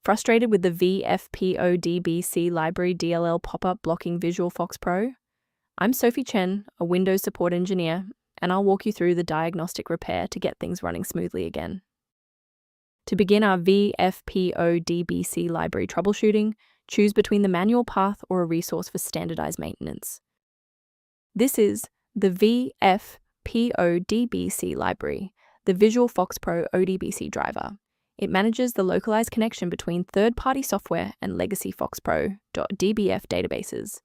Frustrated with the Vfpodbc Library DLL pop-up blocking Visual FoxPro? I'm Sophie Chen, a Windows support engineer, and I'll walk you through the diagnostic repair to get things running smoothly again. To begin our Vfpodbc library troubleshooting, choose between the manual path or a resource for standardized maintenance. This is the Vfpodbc library, the Visual FoxPro ODBC Driver. It manages the localized connection between third-party software and legacy FoxPro.dbf databases.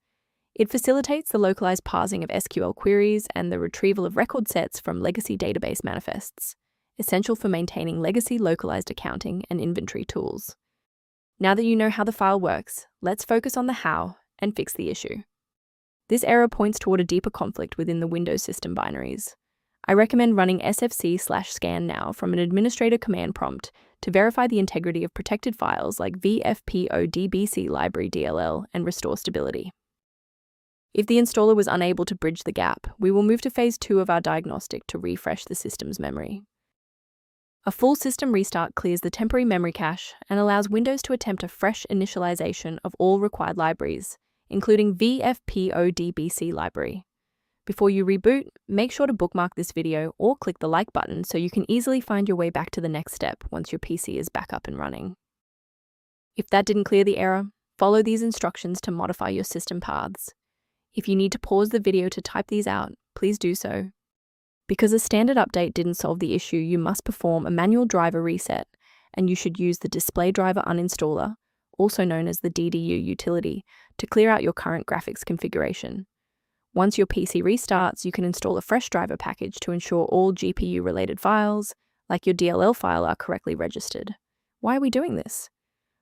It facilitates the localized parsing of SQL queries and the retrieval of record sets from legacy database manifests, essential for maintaining legacy localized accounting and inventory tools. Now that you know how the file works, let's focus on the how and fix the issue. This error points toward a deeper conflict within the Windows system binaries. I recommend running sfc/scan now from an administrator command prompt to verify the integrity of protected files like Vfpodbc Library DLL and restore stability. If the installer was unable to bridge the gap, we will move to phase 2 of our diagnostic to refresh the system's memory. A full system restart clears the temporary memory cache and allows Windows to attempt a fresh initialization of all required libraries, including Vfpodbc library. Before you reboot, make sure to bookmark this video or click the like button so you can easily find your way back to the next step once your PC is back up and running. If that didn't clear the error, follow these instructions to modify your system paths. If you need to pause the video to type these out, please do so. Because a standard update didn't solve the issue, you must perform a manual driver reset, and you should use the Display Driver Uninstaller, also known as the DDU utility, to clear out your current graphics configuration. Once your PC restarts, you can install a fresh driver package to ensure all GPU-related files, like your DLL file, are correctly registered. Why are we doing this?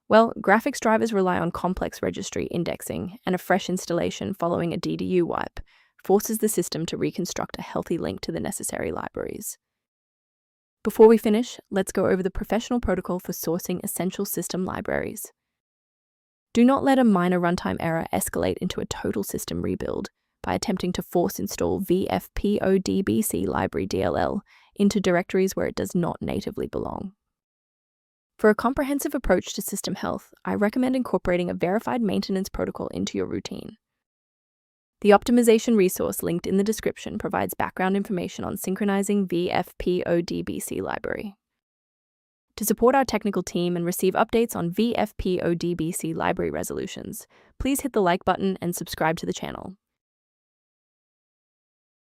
Well, graphics drivers rely on complex registry indexing, and a fresh installation following a DDU wipe forces the system to reconstruct a healthy link to the necessary libraries. Before we finish, let's go over the professional protocol for sourcing essential system libraries. Do not let a minor runtime error escalate into a total system rebuild by attempting to force install Vfpodbc Library DLL into directories where it does not natively belong. For a comprehensive approach to system health, I recommend incorporating a verified maintenance protocol into your routine. The optimization resource linked in the description provides background information on synchronizing Vfpodbc library. To support our technical team and receive updates on Vfpodbc library resolutions, please hit the like button and subscribe to the channel.